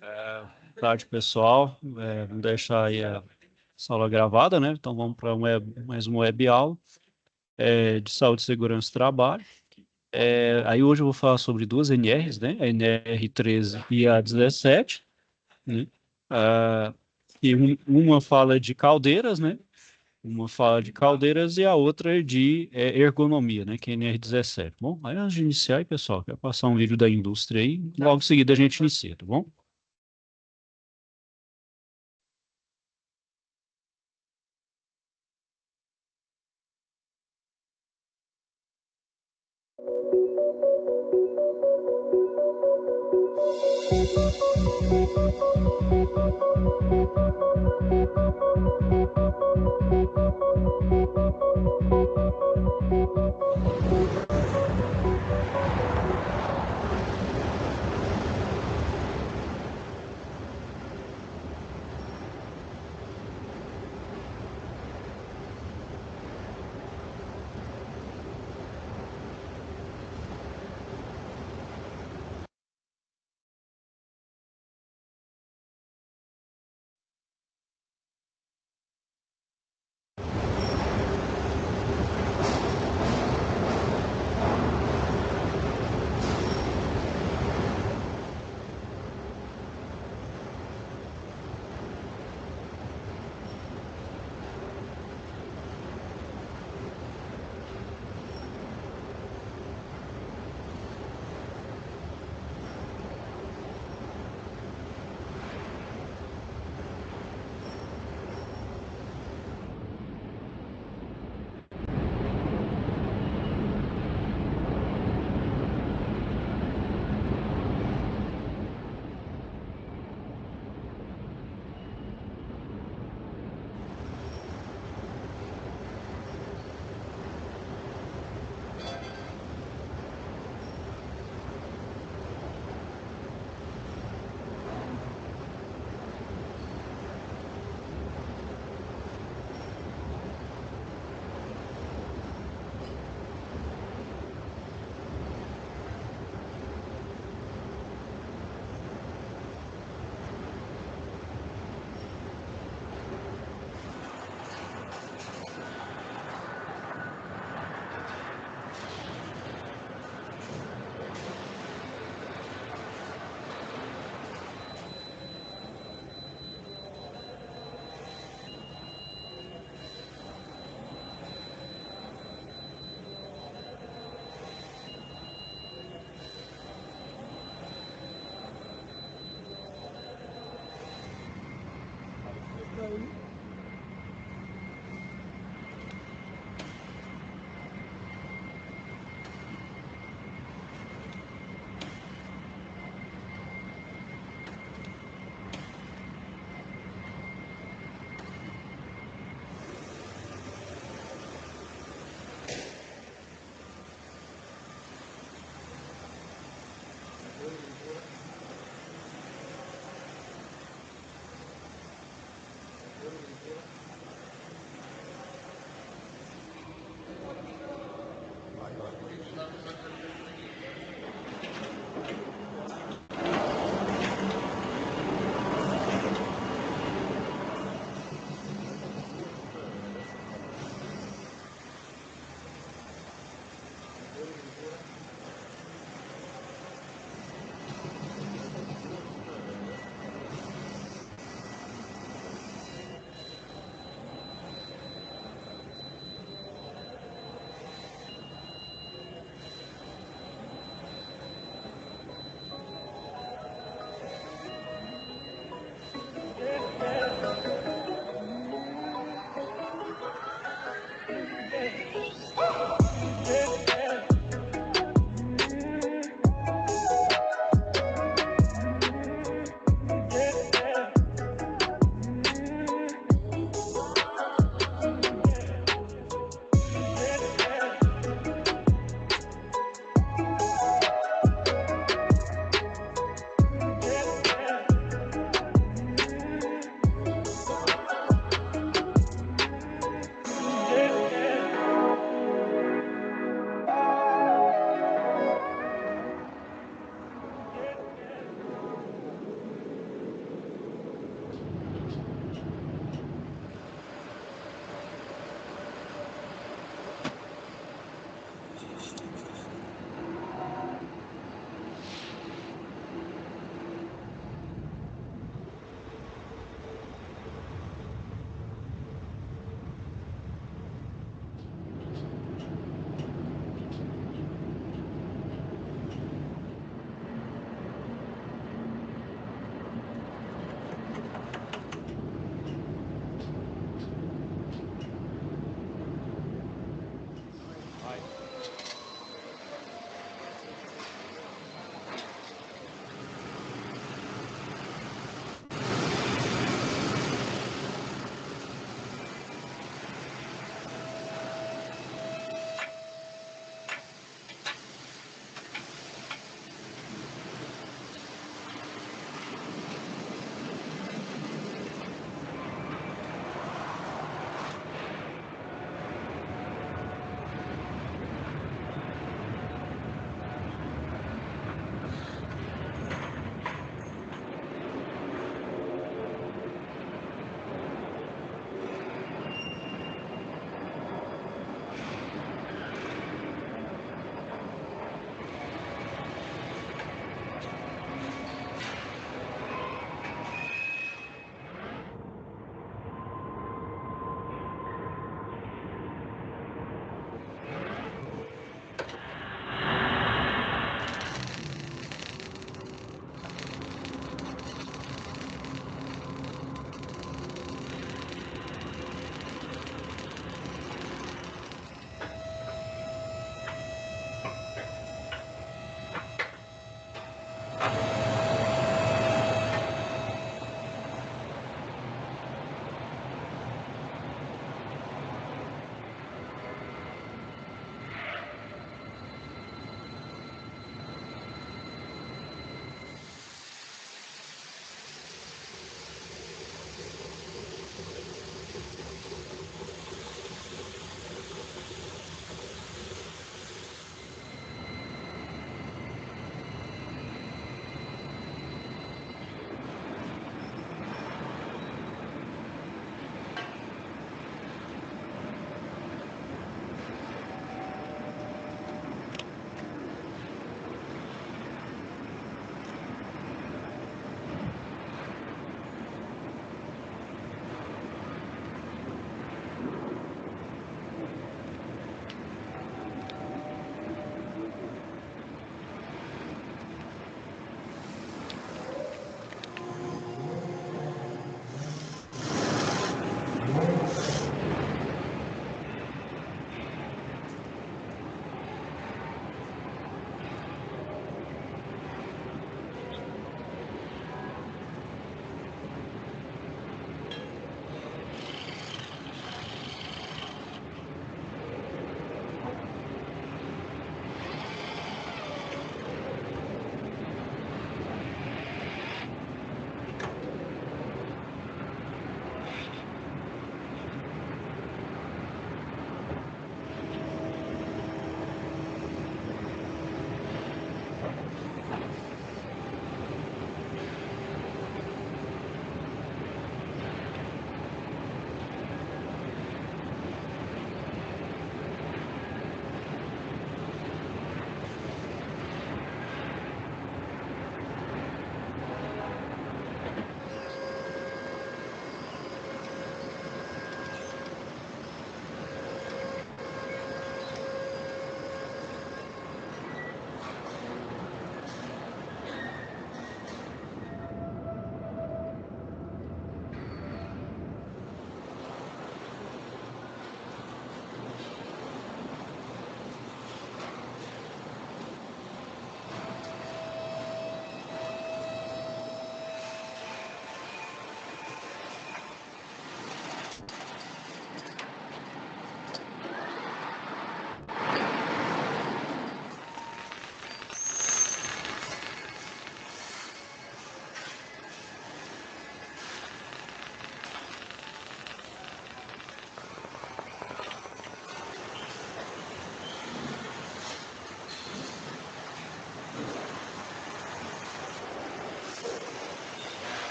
Boa tarde, pessoal. Vamos deixar aí a sala gravada, né? Então vamos para mais uma web aula de saúde, segurança e trabalho. Aí hoje eu vou falar sobre duas NRs, né? A NR13 e a 17, né? Uma fala de caldeiras, né? Uma fala de caldeiras e a outra de ergonomia, né? Que é a NR17. Bom, aí antes de iniciar aí, pessoal, quero passar um vídeo da indústria aí, logo em seguida a gente inicia, tá bom?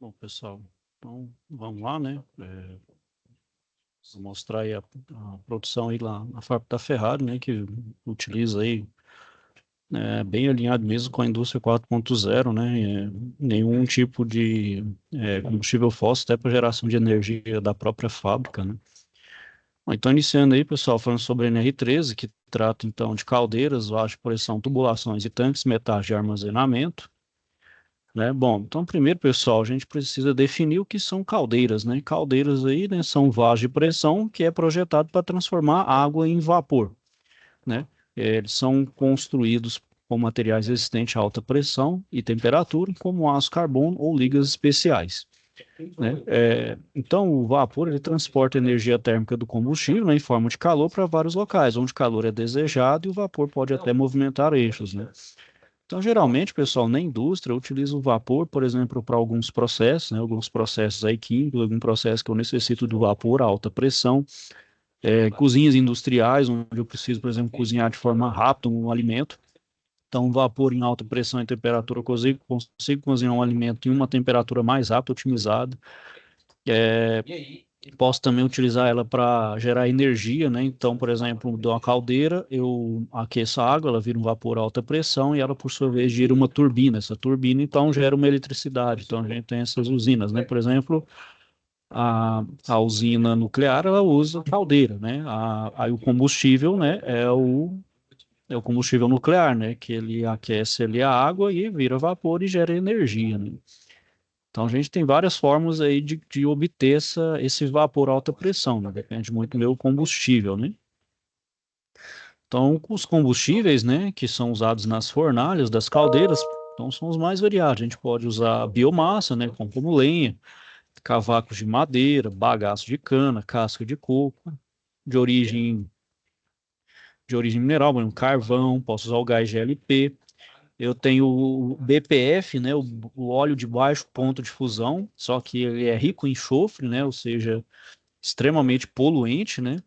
Bom, pessoal, então vamos lá, né? Vou mostrar aí a produção aí lá na fábrica da Ferrari, né? Que utiliza aí, bem alinhado mesmo com a indústria 4.0, né? Nenhum tipo de combustível fóssil, até para geração de energia da própria fábrica, né? Bom, então, iniciando aí, pessoal, falando sobre a NR13, que trata então de caldeiras, vasos de pressão, tubulações e tanques metais de armazenamento. Né? Bom, então primeiro, pessoal, a gente precisa definir o que são caldeiras, né? Caldeiras aí, né, são vasos de pressão que é projetado para transformar água em vapor, né? Eles são construídos com materiais resistentes a alta pressão e temperatura, como aço carbono ou ligas especiais, né? Então, o vapor ele transporta energia térmica do combustível, né, em forma de calor para vários locais, onde o calor é desejado e o vapor pode até movimentar eixos, né? Então, geralmente, pessoal, na indústria, utiliza o vapor, por exemplo, para alguns processos, né, alguns processos aí químicos, algum processo que eu necessito do vapor a alta pressão, cozinhas industriais, onde eu preciso, por exemplo, cozinhar de forma rápida um alimento. Então, vapor em alta pressão e temperatura, eu consigo cozinhar um alimento em uma temperatura mais rápida, otimizada. É, Posso também utilizar ela para gerar energia, né? Então, por exemplo, de uma caldeira, eu aqueço a água, ela vira um vapor a alta pressão e ela, por sua vez, gira uma turbina. Essa turbina, então, gera uma eletricidade. Então, a gente tem essas usinas, né? Por exemplo, a usina nuclear, ela usa caldeira, né? Aí o combustível, né, é o combustível nuclear, né? Que ele aquece ali a água e vira vapor e gera energia, né? Então a gente tem várias formas aí de obter esse vapor a alta pressão, né? Depende muito do meu combustível, né? Então os combustíveis, né, que são usados nas fornalhas das caldeiras, então são os mais variados. A gente pode usar biomassa, né, como lenha, cavacos de madeira, bagaço de cana, casca de coco, de origem de origem mineral, por exemplo, carvão, posso usar o gás GLP. Eu tenho o BPF, né, o óleo de baixo ponto de fusão, só que ele é rico em enxofre, né, ou seja, extremamente poluente, né,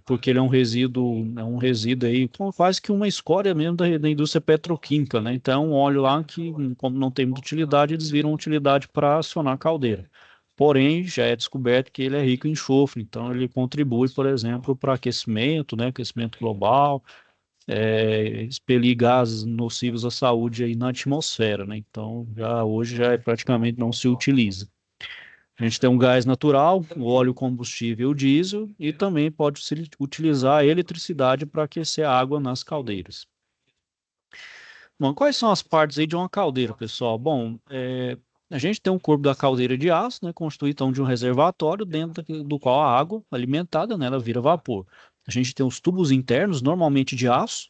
porque ele é um resíduo aí, quase que uma escória mesmo da indústria petroquímica, né, então é um óleo lá que, como não tem muita utilidade, eles viram utilidade para acionar a caldeira. Porém, já é descoberto que ele é rico em enxofre, então ele contribui, por exemplo, para aquecimento, né, aquecimento global, expelir gases nocivos à saúde aí na atmosfera, né? Então, hoje praticamente não se utiliza. A gente tem um gás natural, o óleo combustível diesel e também pode se utilizar a eletricidade para aquecer a água nas caldeiras. Bom, quais são as partes aí de uma caldeira, pessoal? Bom, a gente tem um corpo da caldeira de aço, né, constituído então, de um reservatório dentro do qual a água alimentada nela vira vapor. A gente tem os tubos internos, normalmente de aço,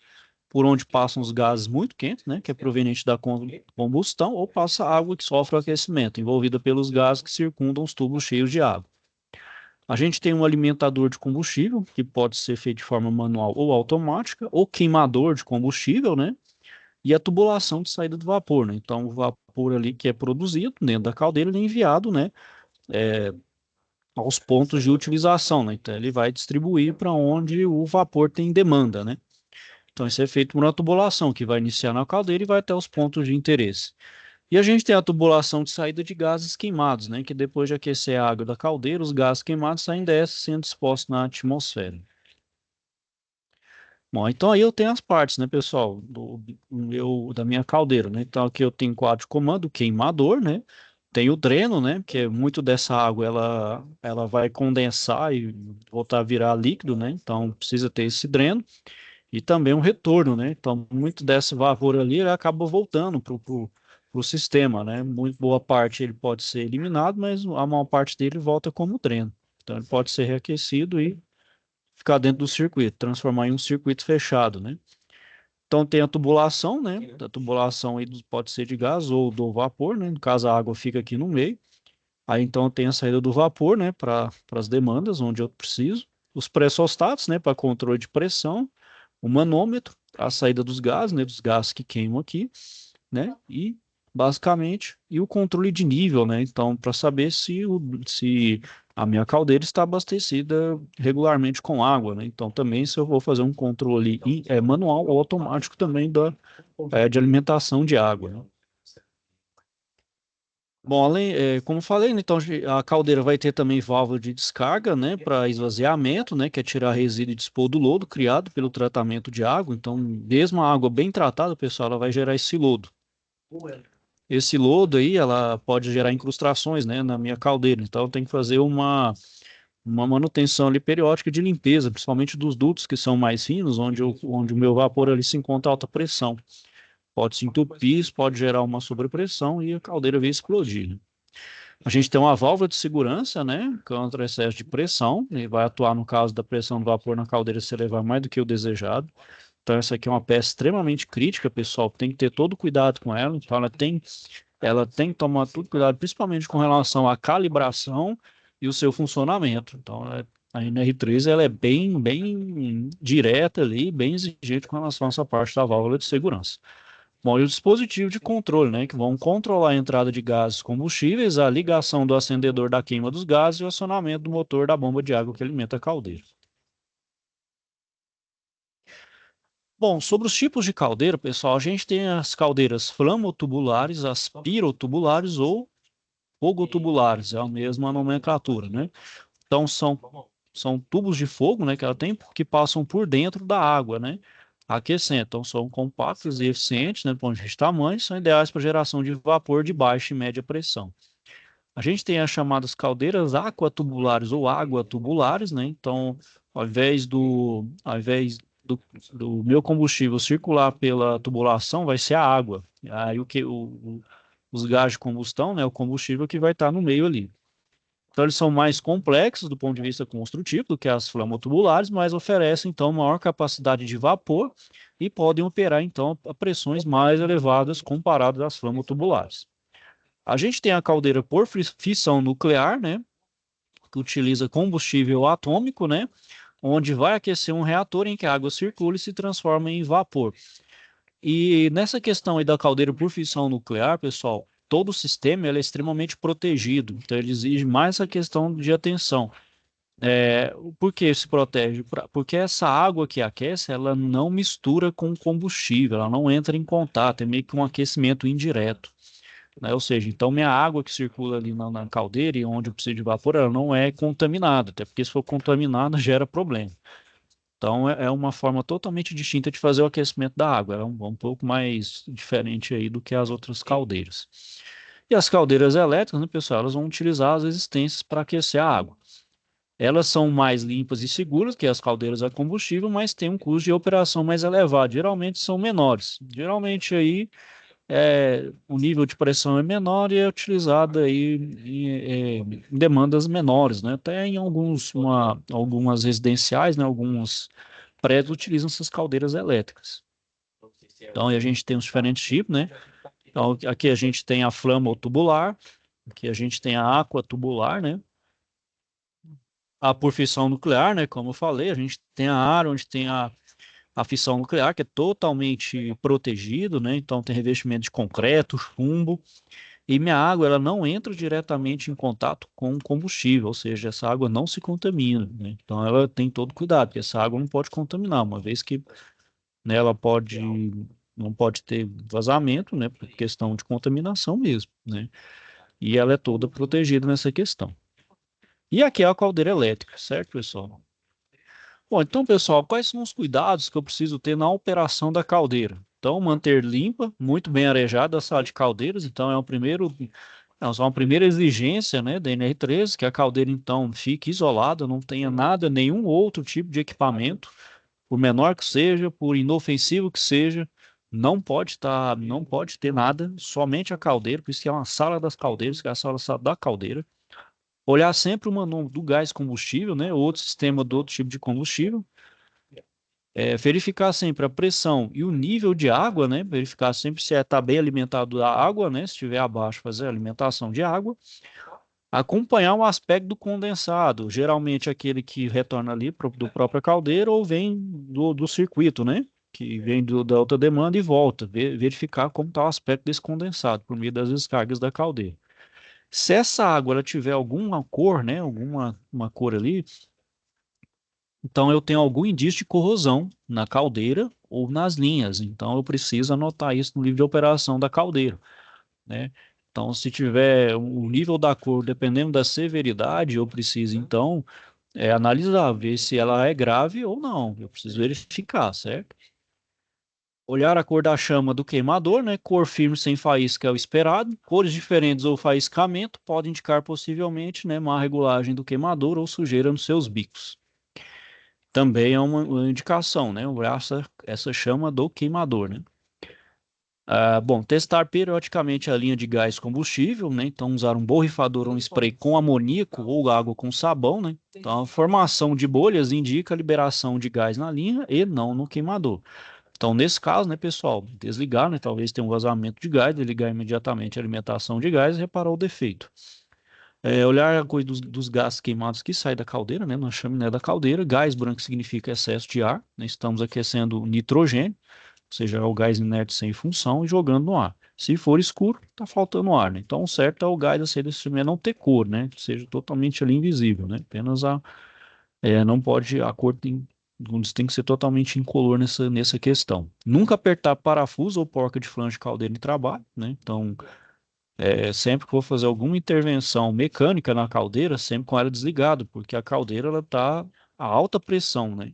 por onde passam os gases muito quentes, né, que é proveniente da combustão, ou passa água que sofre o aquecimento, envolvida pelos gases que circundam os tubos cheios de água. A gente tem um alimentador de combustível, que pode ser feito de forma manual ou automática, ou queimador de combustível, né, e a tubulação de saída do vapor, né? Então, o vapor ali que é produzido dentro da caldeira, ele é enviado, né, aos pontos de utilização, né? Então, ele vai distribuir para onde o vapor tem demanda, né? Então, isso é feito por uma tubulação que vai iniciar na caldeira e vai até os pontos de interesse. E a gente tem a tubulação de saída de gases queimados, né? Que depois de aquecer a água da caldeira, os gases queimados saem dessa sendo dispostos na atmosfera. Bom, então aí eu tenho as partes, né, pessoal, da minha caldeira, né? Então aqui eu tenho quadro de comando, queimador, né? Tem o dreno, né? Que é muito dessa água, ela vai condensar e voltar a virar líquido, né? Então precisa ter esse dreno e também um retorno, né? Então muito desse vapor ali, ele acaba voltando pro sistema, né? Muito boa parte ele pode ser eliminado, mas a maior parte dele volta como dreno. Então ele pode ser reaquecido e ficar dentro do circuito, transformar em um circuito fechado, né? Então tem a tubulação, né? A tubulação aí pode ser de gás ou do vapor, né? No caso a água fica aqui no meio. Aí então tem a saída do vapor, né? Para as demandas onde eu preciso. Os pressostats, né? Para controle de pressão. O manômetro, a saída dos gases, né? Dos gases que queimam aqui, né? E basicamente o controle de nível, né? Então, para saber se a minha caldeira está abastecida regularmente com água, né? Então, também se eu vou fazer um controle manual ou automático também de alimentação de água, né? Bom, como falei, né, então a caldeira vai ter também válvula de descarga, né, para esvaziamento, né, que é tirar resíduo e dispor do lodo criado pelo tratamento de água. Então, mesmo a água bem tratada, pessoal, ela vai gerar esse lodo. Esse lodo aí, ela pode gerar incrustações, né, na minha caldeira. Então, eu tenho que fazer uma manutenção ali periódica de limpeza, principalmente dos dutos que são mais finos, onde o meu vapor ali se encontra a alta pressão. Pode se entupir, isso pode gerar uma sobrepressão e a caldeira vir explodir, né? A gente tem uma válvula de segurança, né, contra excesso de pressão, e vai atuar no caso da pressão do vapor na caldeira se elevar mais do que o desejado. Então, essa aqui é uma peça extremamente crítica, pessoal. Tem que ter todo cuidado com ela. Então, ela tem que tomar todo cuidado, principalmente com relação à calibração e o seu funcionamento. Então, a NR3 ela é bem direta ali, bem exigente com relação a essa parte da válvula de segurança. Bom, e o dispositivo de controle, né, que vão controlar a entrada de gases combustíveis, a ligação do acendedor da queima dos gases e o acionamento do motor da bomba de água que alimenta a caldeira. Bom, sobre os tipos de caldeira, pessoal, a gente tem as caldeiras flamotubulares, as pirotubulares ou fogotubulares, é a mesma nomenclatura, né? Então são tubos de fogo, né, que ela tem, que passam por dentro da água, né? Aquecendo. Então são compactos e eficientes, né, do ponto de vista de tamanho, são ideais para geração de vapor de baixa e média pressão. A gente tem as chamadas caldeiras aquatubulares ou água-tubulares, né? Então, ao invés do meu combustível circular pela tubulação, vai ser a água. Aí os gases de combustão, né, o combustível que vai estar no meio ali. Então, eles são mais complexos do ponto de vista construtivo do que as flamotubulares, mas oferecem, então, maior capacidade de vapor e podem operar, então, a pressões mais elevadas comparadas às flamotubulares. A gente tem a caldeira por fissão nuclear, né, que utiliza combustível atômico, né, onde vai aquecer um reator em que a água circula e se transforma em vapor. E nessa questão aí da caldeira por fissão nuclear, pessoal, todo o sistema ele é extremamente protegido, então ele exige mais a questão de atenção. Por que se protege? Porque essa água que aquece, ela não mistura com combustível, ela não entra em contato, é meio que um aquecimento indireto, né? Ou seja, então minha água que circula ali na caldeira e onde eu preciso de vapor, ela não é contaminada, até porque se for contaminada gera problema. Então é uma forma totalmente distinta de fazer o aquecimento da água, é um pouco mais diferente aí do que as outras caldeiras. E as caldeiras elétricas, né, pessoal, elas vão utilizar as resistências para aquecer a água. Elas são mais limpas e seguras que as caldeiras a combustível, mas têm um custo de operação mais elevado. Geralmente são menores. Geralmente aí o nível de pressão é menor e é utilizado aí em demandas menores, né? Até em algumas residenciais, né? Alguns prédios utilizam essas caldeiras elétricas. Então, aí a gente tem os diferentes tipos, né? Então, aqui a gente tem a flama ou tubular, aqui a gente tem a aqua tubular, né? A por fissão nuclear, né? Como eu falei, a gente tem a área onde tem a fissão nuclear, que é totalmente protegido, né? Então tem revestimento de concreto, chumbo, e minha água ela não entra diretamente em contato com o combustível, ou seja, essa água não se contamina, né? Então ela tem todo cuidado, porque essa água não pode contaminar, uma vez que, né, ela não pode ter vazamento, né? Por questão de contaminação mesmo, né? E ela é toda protegida nessa questão. E aqui é a caldeira elétrica, certo, pessoal? Bom, então, pessoal, quais são os cuidados que eu preciso ter na operação da caldeira? Então, manter limpa, muito bem arejada a sala de caldeiras, então é uma primeira exigência, né, da NR13, que a caldeira, então, fique isolada, não tenha nada, nenhum outro tipo de equipamento, por menor que seja, por inofensivo que seja, não pode ter nada, somente a caldeira, por isso que é uma sala das caldeiras, que é a sala da caldeira. Olhar sempre o manual do gás combustível, né, ou outro sistema do outro tipo de combustível. Verificar sempre a pressão e o nível de água, né? Verificar sempre se está bem alimentado a água, né? Se estiver abaixo, fazer a alimentação de água. Acompanhar o aspecto do condensado, geralmente aquele que retorna ali do próprio caldeiro ou vem do circuito, né? Que vem da alta demanda e volta. Verificar como está o aspecto desse condensado por meio das descargas da caldeira. Se essa água ela tiver alguma cor, né? Alguma uma cor ali, então eu tenho algum indício de corrosão na caldeira ou nas linhas. Então eu preciso anotar isso no livro de operação da caldeira, né? Então, se tiver o nível da cor, dependendo da severidade, eu preciso, então, analisar, ver se ela é grave ou não. Eu preciso verificar, certo? Olhar a cor da chama do queimador, né? Cor firme sem faísca é o esperado. Cores diferentes ou faiscamento pode indicar possivelmente, né, má regulagem do queimador ou sujeira nos seus bicos. Também é uma indicação, né? Olhar essa chama do queimador, né? Bom, testar periodicamente a linha de gás combustível, né? Então, usar um borrifador ou um spray com amoníaco ou água com sabão, né? Então, a formação de bolhas indica a liberação de gás na linha e não no queimador. Então, nesse caso, né, pessoal, desligar, né? Talvez tenha um vazamento de gás, desligar imediatamente a alimentação de gás e reparar o defeito. Olhar a coisa dos gases queimados que saem da caldeira, né? Na chaminé da caldeira. Gás branco significa excesso de ar, né? Estamos aquecendo nitrogênio, ou seja, é o gás inerte sem função e jogando no ar. Se for escuro, está faltando ar, né? Então, o certo é o gás a sair desse chaminé não ter cor, né? Que seja totalmente ali invisível, né? Apenas não pode, a cor tem que ser totalmente incolor nessa questão. Nunca apertar parafuso ou porca de flange de caldeira em trabalho, né? Então, sempre que for fazer alguma intervenção mecânica na caldeira, sempre com ela desligada, porque a caldeira ela está a alta pressão, né?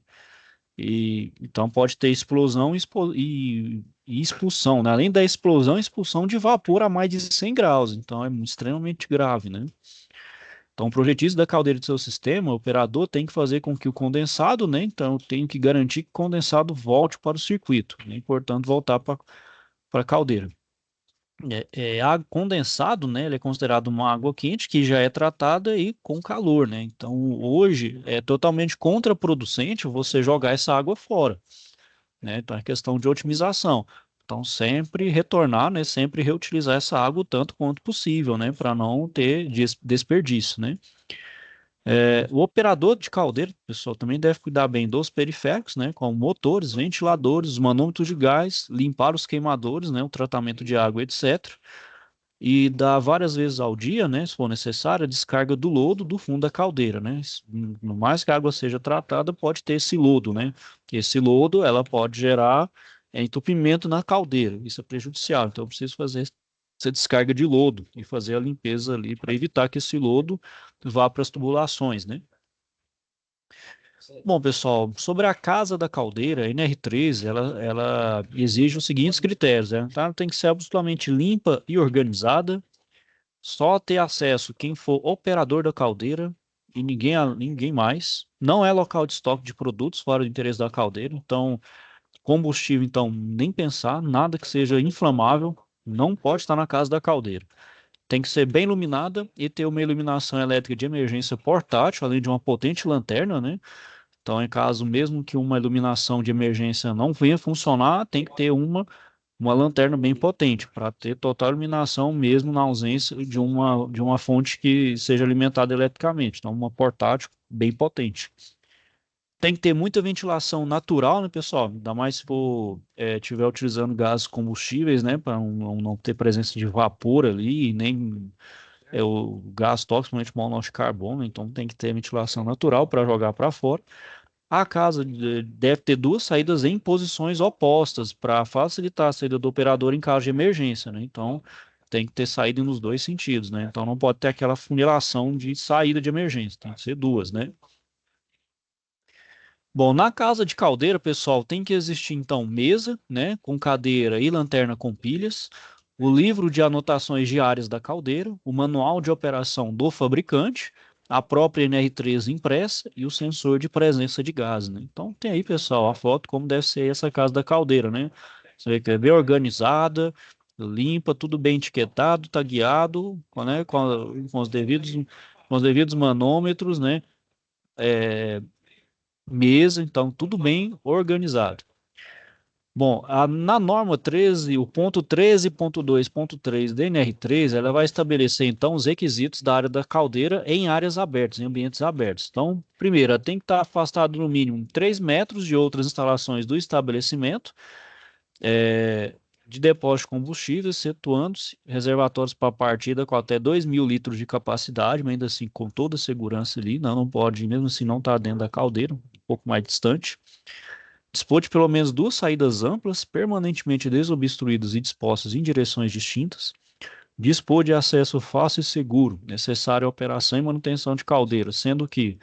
E então pode ter explosão e expulsão, né? Além da explosão, expulsão de vapor a mais de 100 graus, então é extremamente grave, né? Então, o projetista da caldeira do seu sistema, o operador tem que fazer com que o condensado, né? Então, tem que garantir que o condensado volte para o circuito, né? Portanto, voltar para a caldeira. Água condensado, né? Ele é considerado uma água quente que já é tratada e com calor, né? Então, hoje é totalmente contraproducente você jogar essa água fora, né? Então, é questão de otimização. Então, sempre retornar, né? Sempre reutilizar essa água o tanto quanto possível, né? Para não ter desperdício, né? O operador de caldeira, pessoal, também deve cuidar bem dos periféricos, né, como motores, ventiladores, os manômetros de gás, limpar os queimadores, né, o tratamento de água, etc. E dar várias vezes ao dia, né, se for necessário, a descarga do lodo do fundo da caldeira, né. No mais que a água seja tratada, pode ter esse lodo, né. Esse lodo, ela pode gerar entupimento na caldeira. Isso é prejudicial. Então, eu preciso fazer essa descarga de lodo e fazer a limpeza ali para evitar que esse lodo vá para as tubulações, né? Bom, pessoal, sobre a casa da caldeira, a NR13, ela exige os seguintes critérios, né? Tá? Tem que ser absolutamente limpa e organizada, só ter acesso quem for operador da caldeira e ninguém mais. Não é local de estoque de produtos fora do interesse da caldeira, então combustível, então, nem pensar, nada que seja inflamável, não pode estar na casa da caldeira. Tem que ser bem iluminada e ter uma iluminação elétrica de emergência portátil, além de uma potente lanterna, né? Então, em caso mesmo que uma iluminação de emergência não venha funcionar, tem que ter uma lanterna bem potente para ter total iluminação mesmo na ausência de uma fonte que seja alimentada eletricamente. Então, uma portátil bem potente. Tem que ter muita ventilação natural, né, pessoal? Ainda mais se for estiver utilizando gases combustíveis, né, para não ter presença de vapor ali, nem o gás tóxico, principalmente monóxido de carbono, então tem que ter ventilação natural para jogar para fora. A casa deve ter duas saídas em posições opostas para facilitar a saída do operador em caso de emergência, né? Então tem que ter saída nos dois sentidos, né? Então não pode ter aquela funilação de saída de emergência, tem que ser duas, né? Bom, na casa de caldeira, pessoal, tem que existir então mesa, né, com cadeira e lanterna com pilhas, o livro de anotações diárias da caldeira, o manual de operação do fabricante, a própria NR3 impressa e o sensor de presença de gás, né? Então tem aí, pessoal, a foto como deve ser essa casa da caldeira, né? Você vê que é bem organizada, limpa, tudo bem etiquetado, tagueado, né, com os devidos manômetros, né? Mesa, então tudo bem organizado. Bom, na norma 13, o ponto 13.2.3 da NR3, ela vai estabelecer então os requisitos da área da caldeira em áreas abertas, em ambientes abertos. Então, primeiro, ela tem que estar afastado no mínimo 3 metros de outras instalações do estabelecimento, de depósito de combustível, excetuando-se reservatórios para partida com até 2.000 litros de capacidade, mas ainda assim com toda a segurança ali, não pode, mesmo assim não está dentro da caldeira, um pouco mais distante. Dispor de pelo menos duas saídas amplas, permanentemente desobstruídas e dispostas em direções distintas. Dispor de acesso fácil e seguro, necessário à operação e manutenção de caldeira, sendo que,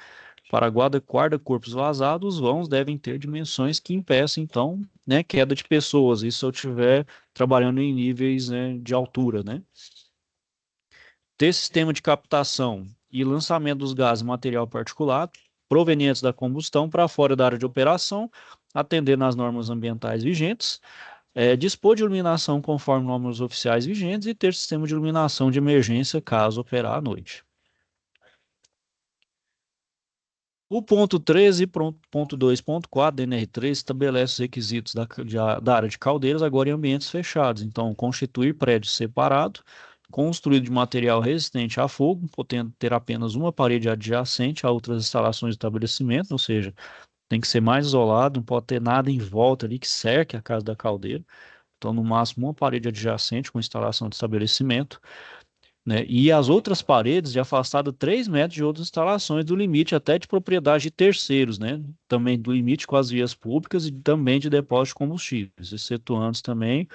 para guarda-corpos vazados, os vãos devem ter dimensões que impeçam, então, né, queda de pessoas, isso se eu estiver trabalhando em níveis, né, de altura, né? Ter sistema de captação e lançamento dos gases e material particulado provenientes da combustão para fora da área de operação, atendendo às normas ambientais vigentes, dispor de iluminação conforme normas oficiais vigentes e ter sistema de iluminação de emergência caso operar à noite. O ponto 13 e ponto 2.4 da NR3 estabelece os requisitos da área de caldeiras agora em ambientes fechados. Então, constituir prédio separado, construído de material resistente a fogo, podendo ter apenas uma parede adjacente a outras instalações do estabelecimento, ou seja, tem que ser mais isolado, não pode ter nada em volta ali que cerque a casa da caldeira. Então, no máximo, uma parede adjacente com instalação de estabelecimento, né? E as outras paredes de afastado 3 metros de outras instalações do limite até de propriedade de terceiros, né? Também do limite com as vias públicas e também de depósito de combustíveis, excetuando também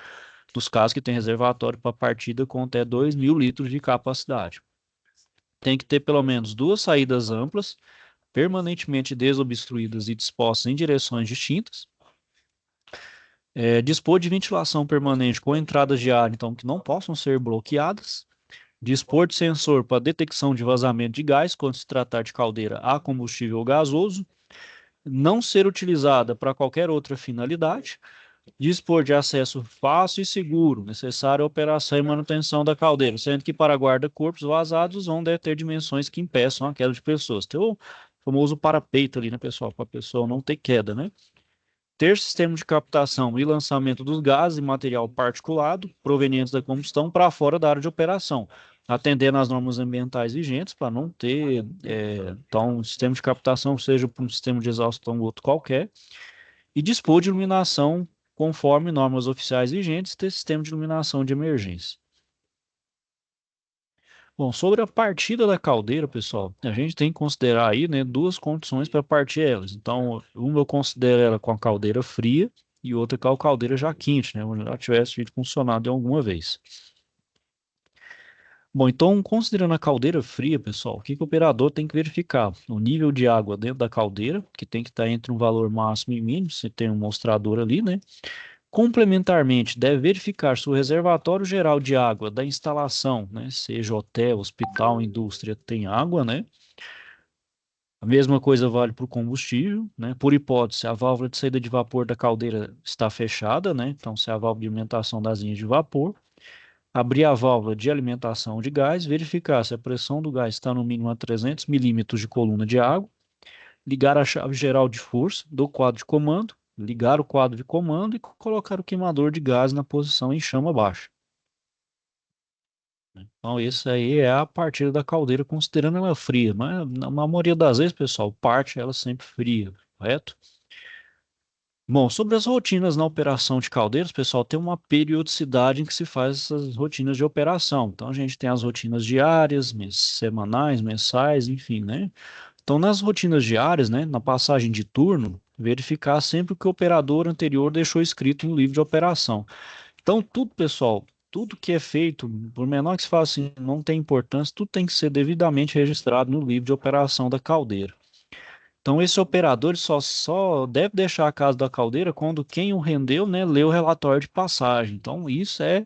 dos casos que tem reservatório para partida com até 2.000 litros de capacidade. Tem que ter pelo menos duas saídas amplas, permanentemente desobstruídas e dispostas em direções distintas. Dispor de ventilação permanente com entradas de ar, então, que não possam ser bloqueadas. Dispor de sensor para detecção de vazamento de gás quando se tratar de caldeira a combustível gasoso. Não ser utilizada para qualquer outra finalidade. Dispor de acesso fácil e seguro, necessário à operação e manutenção da caldeira, sendo que para guarda-corpos vazados vão ter dimensões que impeçam a queda de pessoas. Tem o famoso parapeito ali, né, pessoal? Para a pessoa não ter queda, né? Ter sistema de captação e lançamento dos gases e material particulado provenientes da combustão para fora da área de operação, atendendo às normas ambientais vigentes para não ter, então, um sistema de captação, seja por um sistema de exaustão ou outro qualquer, e dispor de iluminação conforme normas oficiais vigentes, ter sistema de iluminação de emergência. Bom, sobre a partida da caldeira, pessoal, a gente tem que considerar aí, né, duas condições para partir elas. Então, uma eu considero ela com a caldeira fria e outra com a caldeira já quente, né, onde ela tivesse sido funcionado alguma vez. Bom, então, considerando a caldeira fria, pessoal, o que que o operador tem que verificar? O nível de água dentro da caldeira, que tem que estar entre um valor máximo e mínimo, você tem um mostrador ali, né? Complementarmente, deve verificar se o reservatório geral de água da instalação, né, seja hotel, hospital, indústria, tem água, né? A mesma coisa vale para o combustível, né? Por hipótese, a válvula de saída de vapor da caldeira está fechada, né? Então, se é a válvula de alimentação das linhas de vapor, abrir a válvula de alimentação de gás, verificar se a pressão do gás está no mínimo a 300 milímetros de coluna de água, ligar a chave geral de força do quadro de comando, ligar o quadro de comando e colocar o queimador de gás na posição em chama baixa. Então, isso aí é a partida da caldeira, considerando ela fria, mas na maioria das vezes, pessoal, parte ela sempre fria, correto? Bom, sobre as rotinas na operação de caldeiras, pessoal, tem uma periodicidade em que se faz essas rotinas de operação. Então, a gente tem as rotinas diárias, semanais, mensais, enfim, né? Então, nas rotinas diárias, né, na passagem de turno, verificar sempre o que o operador anterior deixou escrito no livro de operação. Então, tudo, pessoal, tudo que é feito, por menor que se faça assim, não tem importância, tudo tem que ser devidamente registrado no livro de operação da caldeira. Então, esse operador ele só deve deixar a casa da caldeira quando quem o rendeu, né, lê o relatório de passagem. Então, isso é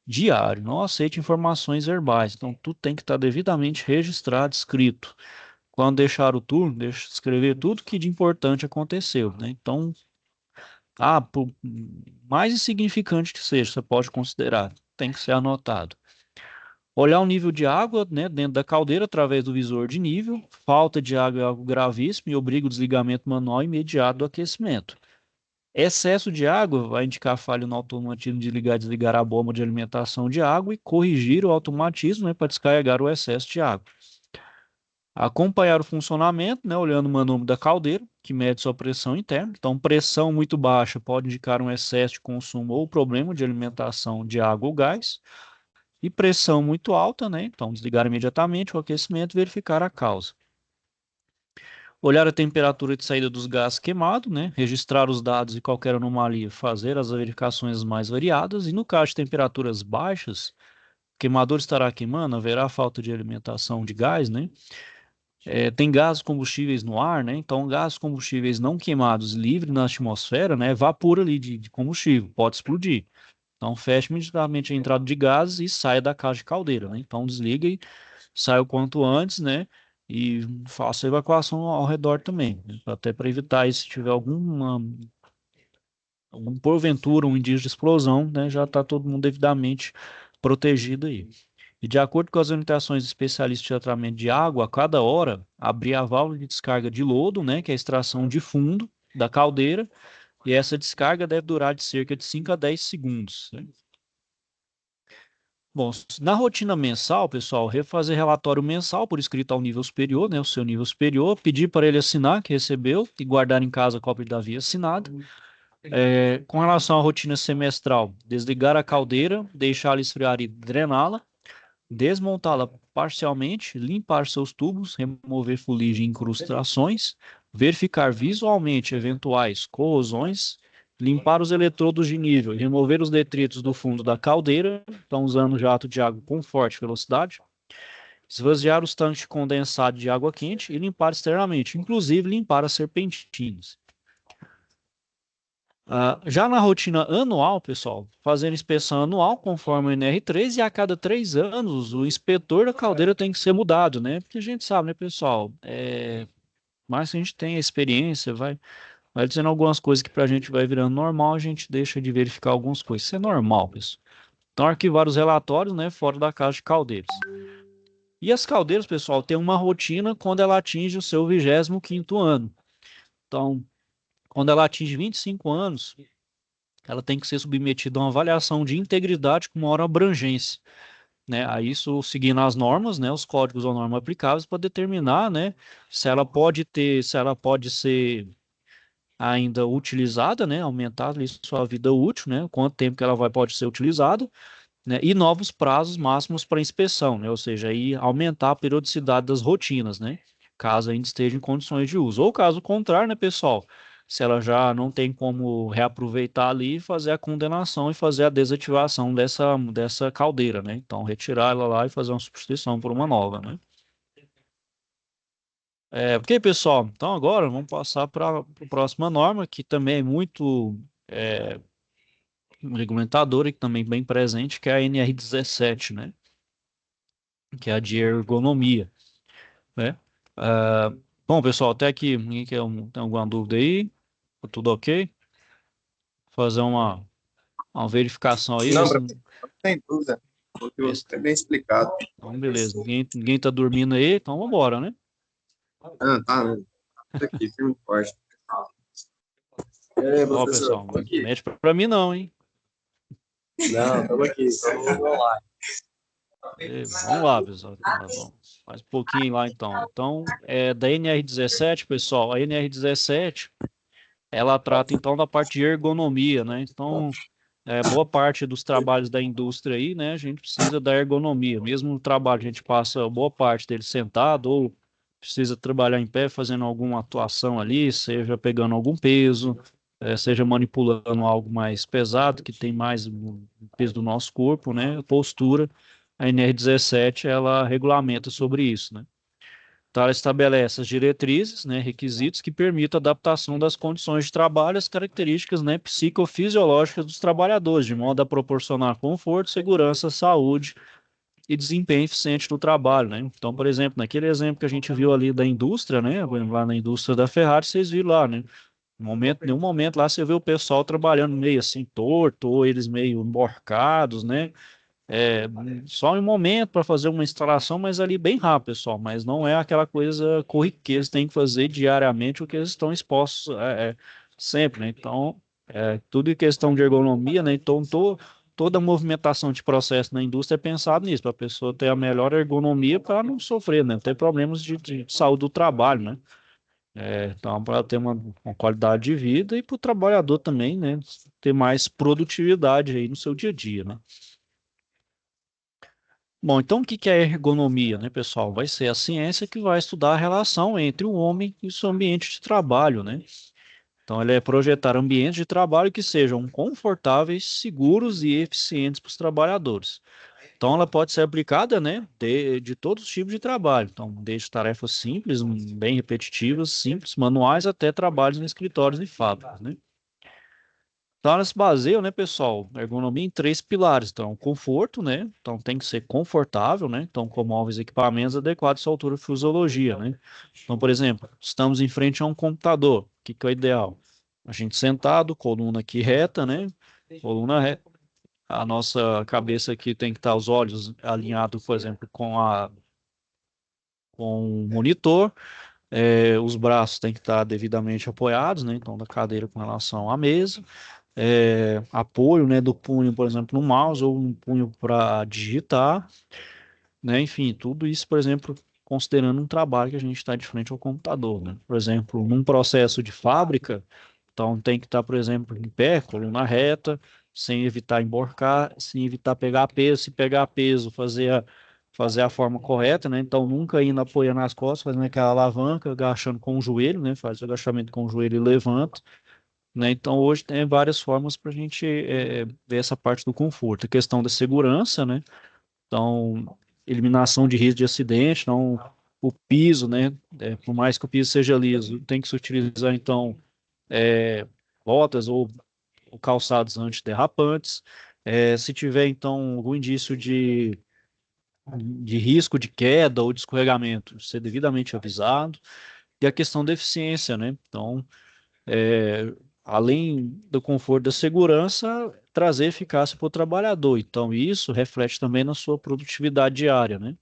diário, não aceite informações verbais. Então, tudo tem que estar devidamente registrado, escrito. Quando deixar o turno, deixa escrever tudo que de importante aconteceu, né? Então, por mais insignificante que seja, você pode considerar, tem que ser anotado. Olhar o nível de água, né, dentro da caldeira através do visor de nível. Falta de água é algo gravíssimo e obriga o desligamento manual imediato do aquecimento. Excesso de água vai indicar falha no automatismo de ligar e desligar a bomba de alimentação de água e corrigir o automatismo, né, para descarregar o excesso de água. Acompanhar o funcionamento, né, olhando o manômetro da caldeira, que mede sua pressão interna. Então, pressão muito baixa pode indicar um excesso de consumo ou problema de alimentação de água ou gás. E pressão muito alta, né? Então, desligar imediatamente o aquecimento e verificar a causa. Olhar a temperatura de saída dos gases queimados, né? Registrar os dados e qualquer anomalia, fazer as verificações mais variadas. E no caso de temperaturas baixas, queimador estará queimando, haverá falta de alimentação de gás, né? Tem gases combustíveis no ar, né? Então, gases combustíveis não queimados livres na atmosfera, né? Vapor ali de combustível, pode explodir. Então, feche imediatamente a entrada de gases e saia da casa de caldeira, né? Então, desliga e sai o quanto antes, né? E faça a evacuação ao redor também, né? Até para evitar isso, se tiver algum porventura, um indício de explosão, né? Já está todo mundo devidamente protegido aí. E de acordo com as orientações de especialistas de tratamento de água, a cada hora, abrir a válvula de descarga de lodo, né? Que é a extração de fundo da caldeira, e essa descarga deve durar de cerca de 5 a 10 segundos, né? Bom, na rotina mensal, pessoal, refazer relatório mensal por escrito ao nível superior, né, o seu nível superior, pedir para ele assinar que recebeu e guardar em casa a cópia da via assinada. Com relação à rotina semestral, desligar a caldeira, deixá-la esfriar e drená-la, desmontá-la parcialmente, limpar seus tubos, remover fuligem e incrustações, verificar visualmente eventuais corrosões, limpar os eletrodos de nível e remover os detritos do fundo da caldeira, então usando jato de água com forte velocidade, esvaziar os tanques de condensado de água quente e limpar externamente, inclusive limpar as serpentinas. Já na rotina anual, pessoal, fazendo inspeção anual conforme o NR3 e a cada 3 anos o inspetor da caldeira tem que ser mudado, né? Porque a gente sabe, né, pessoal? Mais que a gente tem experiência, vai dizendo algumas coisas que para a gente vai virando normal, a gente deixa de verificar algumas coisas. Isso é normal, pessoal. Então, arquivar os relatórios, né, fora da casa de caldeiras. E as caldeiras, pessoal, têm uma rotina quando ela atinge o seu 25º ano. Então, quando ela atinge 25 anos, ela tem que ser submetida a uma avaliação de integridade com maior abrangência, né? Aí isso seguindo as normas, né, os códigos ou normas aplicáveis para determinar, né, se ela pode ser ainda utilizada, né, aumentar ali sua vida útil, né, quanto tempo que ela pode ser utilizada, né, e novos prazos máximos para inspeção, né, ou seja, aí aumentar a periodicidade das rotinas, né, caso ainda esteja em condições de uso. Ou caso contrário, né, pessoal, se ela já não tem como reaproveitar ali, fazer a condenação e fazer a desativação dessa caldeira, né, então retirar ela lá e fazer uma substituição por uma nova, né. Ok, pessoal, então agora vamos passar para a próxima norma, que também é muito é, regulamentadora e que também bem presente, que é a NR17, né? Que é a de ergonomia, né? Ah, bom, pessoal, até aqui, ninguém tem alguma dúvida aí? Tá tudo ok? Fazer uma verificação aí, ver Não, se, professor, não tem dúvida, porque ver se- é bem explicado. Então, beleza. Ninguém tá dormindo aí, então vamos embora, né? Ah, tá, né? Tá aqui, firme e forte. É, Ó, professor, pessoal, estamos aqui. mete pra mim não, hein? Não, estamos aqui, estamos online. Vamos lá, pessoal. Vamos. Mais um pouquinho lá, então. Então, da NR17, pessoal, a NR17, ela trata, então, da parte de ergonomia, né? Então, boa parte dos trabalhos da indústria aí, né, a gente precisa da ergonomia. Mesmo no trabalho, a gente passa boa parte dele sentado ou precisa trabalhar em pé, fazendo alguma atuação ali, seja pegando algum peso, seja manipulando algo mais pesado, que tem mais o peso do nosso corpo, né, postura. A NR17, ela regulamenta sobre isso, né. Então, ela estabelece as diretrizes, né, requisitos que permitam a adaptação das condições de trabalho às características, né, psicofisiológicas dos trabalhadores, de modo a proporcionar conforto, segurança, saúde e desempenho eficiente no trabalho, né? Então, por exemplo, naquele exemplo que a gente viu ali da indústria, né, lá na indústria da Ferrari, vocês viram lá, né? Nenhum momento lá você vê o pessoal trabalhando meio assim torto, ou eles meio emborcados, né? É, só um momento para fazer uma instalação, mas ali bem rápido, pessoal. Mas não é aquela coisa corriqueira que eles têm que fazer diariamente, o que eles estão expostos sempre, né? Então, tudo em questão de ergonomia, né? Então, toda a movimentação de processo na indústria é pensado nisso, para a pessoa ter a melhor ergonomia para não sofrer, né? Não ter problemas de saúde do trabalho, né? Então, para ter uma qualidade de vida e para o trabalhador também, né? Ter mais produtividade aí no seu dia a dia, né? Bom, então o que que é ergonomia, né, pessoal? Vai ser a ciência que vai estudar a relação entre o homem e o seu ambiente de trabalho, né? Então, ele é projetar ambientes de trabalho que sejam confortáveis, seguros e eficientes para os trabalhadores. Então, ela pode ser aplicada, né, de todos os tipos de trabalho. Então, desde tarefas simples, bem repetitivas, simples, manuais, até trabalhos em escritórios e fábricas, né? Então, elas se baseiam, né, pessoal, a ergonomia em três pilares. Então, conforto, né? Então, tem que ser confortável, né? Então, com móveis e equipamentos adequados à sua altura e fisiologia, né? Então, por exemplo, estamos em frente a um computador. O que que é o ideal? A gente sentado, coluna aqui reta, né? Coluna reta. A nossa cabeça aqui tem que estar os olhos alinhados, por exemplo, com o monitor. Os braços têm que estar devidamente apoiados, né? Então, da cadeira com relação à mesa. Apoio, né, do punho, por exemplo, no mouse ou um punho para digitar, né? Enfim, tudo isso, por exemplo, considerando um trabalho que a gente está de frente ao computador, né? Por exemplo, num processo de fábrica, então tem que estar, por exemplo, em pé, coluna reta, sem evitar emborcar, sem evitar pegar peso, se pegar peso, fazer a forma correta, né? Então nunca indo apoiando as costas, fazendo aquela alavanca, agachando com o joelho, né? Faz o agachamento com o joelho e levanta, né? Então, hoje tem várias formas para a gente ver essa parte do conforto. A questão da segurança, né? Então, eliminação de risco de acidente, então, o piso, né? Por mais que o piso seja liso, tem que se utilizar, então, botas ou calçados antiderrapantes. Se tiver, então, algum indício de risco de queda ou de escorregamento, ser devidamente avisado. E a questão da eficiência, né? Então, é, além do conforto da segurança, trazer eficácia para o trabalhador. Então, isso reflete também na sua produtividade diária, né?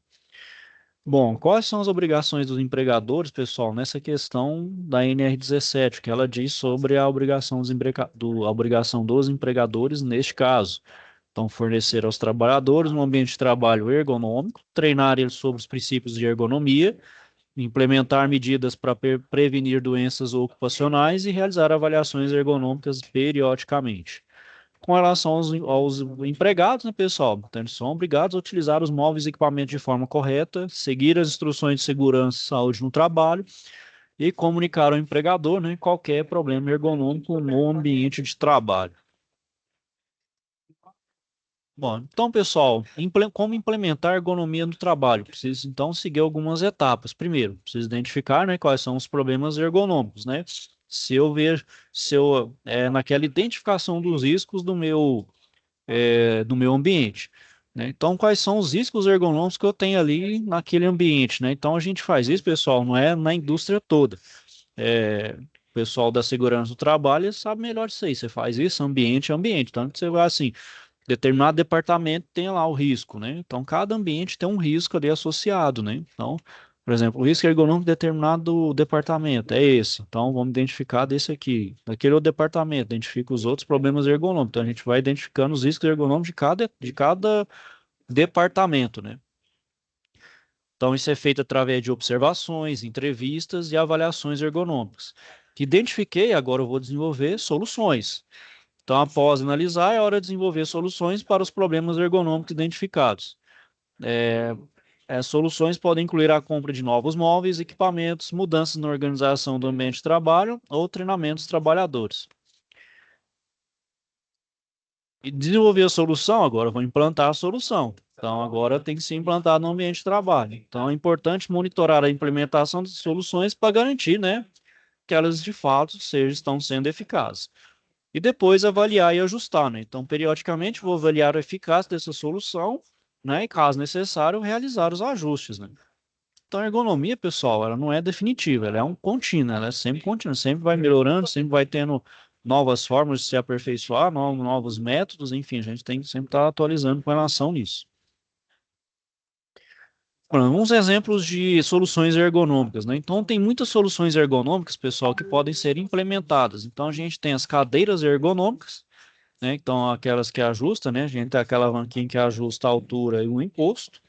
Bom, quais são as obrigações dos empregadores, pessoal, nessa questão da NR17, que ela diz sobre a obrigação a obrigação dos empregadores neste caso? Então, fornecer aos trabalhadores um ambiente de trabalho ergonômico, treinar eles sobre os princípios de ergonomia, implementar medidas para prevenir doenças ocupacionais e realizar avaliações ergonômicas periodicamente. Com relação aos empregados, né, pessoal? Então, eles são obrigados a utilizar os móveis e equipamentos de forma correta, seguir as instruções de segurança e saúde no trabalho e comunicar ao empregador, né, qualquer problema ergonômico no ambiente de trabalho. Bom, então, pessoal, como implementar a ergonomia no trabalho? Precisa, então, seguir algumas etapas. Primeiro, precisa identificar, né, quais são os problemas ergonômicos, né? Se eu ver, se eu, naquela identificação dos riscos do meu ambiente, né? Então, quais são os riscos ergonômicos que eu tenho ali naquele ambiente, né? Então, a gente faz isso, pessoal, não é na indústria toda. O pessoal da segurança do trabalho sabe melhor isso aí. Você faz isso, ambiente é ambiente. Tanto que você vai assim, determinado departamento tem lá o risco, né? Então, cada ambiente tem um risco ali associado, né? Então, por exemplo, o risco ergonômico de determinado departamento é esse. Então, vamos identificar desse aqui. Daquele outro departamento, identifica os outros problemas ergonômicos. Então, a gente vai identificando os riscos ergonômicos de cada departamento, né? Então, isso é feito através de observações, entrevistas e avaliações ergonômicas. Identifiquei, agora eu vou desenvolver soluções. Então, após analisar, é hora de desenvolver soluções para os problemas ergonômicos identificados. Soluções podem incluir a compra de novos móveis, equipamentos, mudanças na organização do ambiente de trabalho ou treinamentos dos trabalhadores. E desenvolver a solução, agora eu vou implantar a solução. Então, agora tem que ser implantado no ambiente de trabalho. Então, é importante monitorar a implementação das soluções para garantir, né, que elas de fato estão sendo eficazes. E depois avaliar e ajustar, né? Então, periodicamente, vou avaliar a eficácia dessa solução, né? E, caso necessário, realizar os ajustes, né? Então, a ergonomia, pessoal, ela não é definitiva, ela é um contínuo, ela é sempre contínua, sempre vai melhorando, sempre vai tendo novas formas de se aperfeiçoar, novos métodos, enfim, a gente tem que sempre estar atualizando com relação nisso. Alguns exemplos de soluções ergonômicas, né? Então, tem muitas soluções ergonômicas, pessoal, que podem ser implementadas. Então, a gente tem as cadeiras ergonômicas, né? Então, aquelas que ajustam, né? A gente tem aquela alavanquinha que ajusta a altura e o encosto,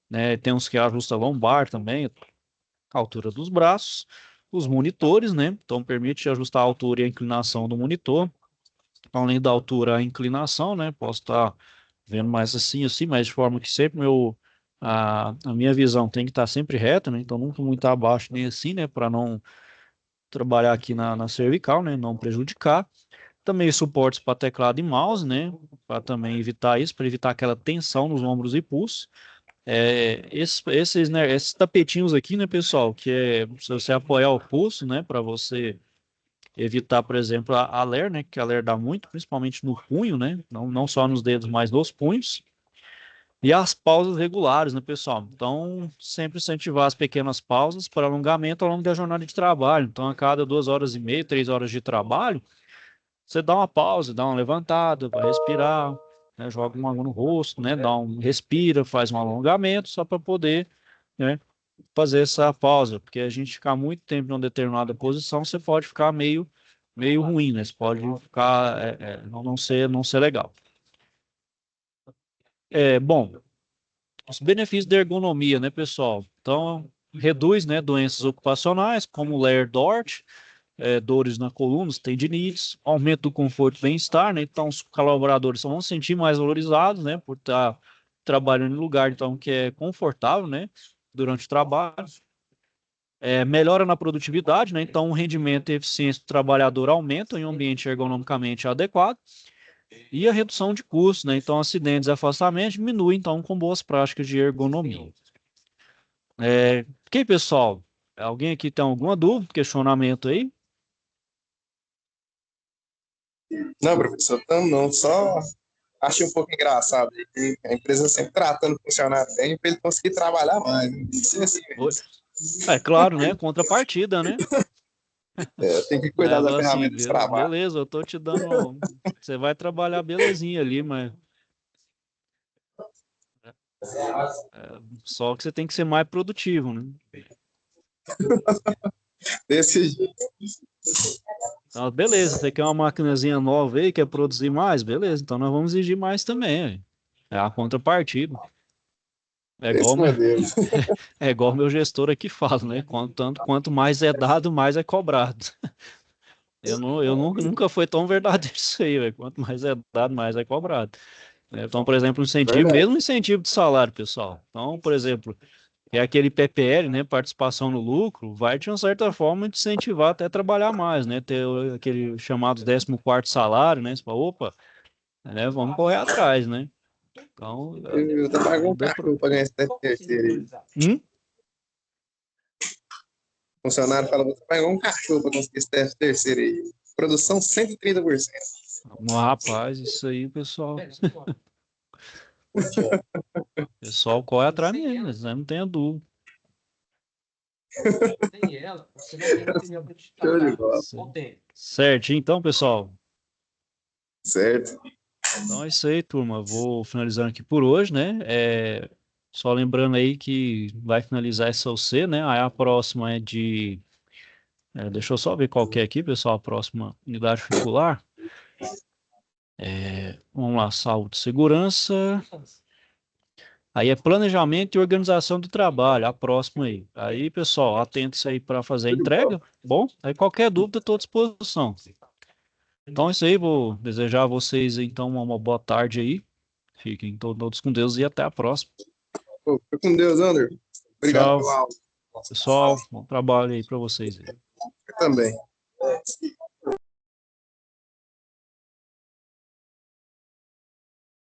né? Tem uns que ajustam a lombar também, a altura dos braços. Os monitores, né? Então, permite ajustar a altura e a inclinação do monitor. Além da altura, a inclinação, né? Posso estar vendo mais assim, mas de forma que sempre a minha visão tem que estar sempre reta, né? Então, nunca muito abaixo nem assim, né? Para não trabalhar aqui na cervical, né? Não prejudicar. Também suportes para teclado e mouse, né? Para também evitar isso, para evitar aquela tensão nos ombros e pulso. Esses tapetinhos aqui, né, pessoal, que é se você apoiar o pulso, né, para você evitar, por exemplo, a ler, né, que a ler dá muito, principalmente no punho, né, não só nos dedos, mas nos punhos. E as pausas regulares, né, pessoal? Então, sempre incentivar as pequenas pausas para alongamento ao longo da jornada de trabalho. Então, a cada 2 horas e meia, 3 horas de trabalho, você dá uma pausa, dá uma levantada, vai respirar, né, joga uma água no rosto, né, respira, faz um alongamento só para poder, né, fazer essa pausa, porque a gente ficar muito tempo em uma determinada posição, você pode ficar meio ruim, né? Você pode ficar não ser legal. Bom, os benefícios da ergonomia, né, pessoal? Então, reduz, né, doenças ocupacionais, como Ler-Dort, dores na coluna, tendinites, aumento do conforto e bem-estar, né? Então, os colaboradores vão se sentir mais valorizados, né, por estar trabalhando em lugar, então, que é confortável, né, durante o trabalho. Melhora na produtividade, né? Então, o rendimento e eficiência do trabalhador aumentam em um ambiente ergonomicamente adequado. E a redução de custos, né? Então, acidentes e afastamentos diminuem, então, com boas práticas de ergonomia. Ok, pessoal? Alguém aqui tem alguma dúvida, questionamento aí? Não, professor, não, só achei um pouco engraçado aí que a empresa sempre tratando o funcionário bem para ele conseguir trabalhar mais. Isso é assim Oi? mesmo. Claro, né? Contrapartida, né? Tem que cuidar da Assim, ferramenta de trabalho. beleza, eu tô te dando. Você vai trabalhar belezinha ali, mas só que você tem que ser mais produtivo, né? Desse jeito. Então, beleza, você quer uma maquinazinha nova aí, quer produzir mais? Beleza, então nós vamos exigir mais também. É a contrapartida. É igual, Desse meu, modelo. é igual meu gestor aqui fala, né? Quanto mais é dado, mais é cobrado. Nunca foi tão verdadeiro isso aí, velho. Quanto mais é dado, mais é cobrado. Então, por exemplo, incentivo, Verdade. mesmo incentivo de salário, pessoal. Então, por exemplo, aquele PPL, né, participação no lucro, vai de uma certa forma te incentivar até a trabalhar mais, né, ter aquele chamado 14º salário, né, você fala, opa, né, vamos correr atrás, né, então, Eu tô pagando um tudo é cachorro para ganhar esse terceiro aí. Hum? O funcionário fala, você pagou um cachorro para conseguir esse terceiro aí. Produção 130%. Rapaz, isso aí, pessoal corre atrás mesmo, né, não tenha dúvida. Show de bola. Certo, então, pessoal, Certo. então é isso aí, turma. Vou finalizando aqui por hoje, né? Só lembrando aí que vai finalizar essa OC, né? Aí a próxima é de. Deixa eu só ver qual que é aqui, pessoal. A próxima unidade curricular. Vamos lá, saúde e segurança. Aí é planejamento e organização do trabalho, a próxima aí. Aí, pessoal, atentos aí para fazer a Show de bola. entrega. Bom, aí qualquer dúvida, estou à disposição. Então é isso aí, vou desejar a vocês então uma boa tarde aí. Fiquem todos com Deus e até a próxima. Pô, fica com Deus, André. Obrigado Tchau, pela aula. pessoal. Bom trabalho aí para vocês. Eu também.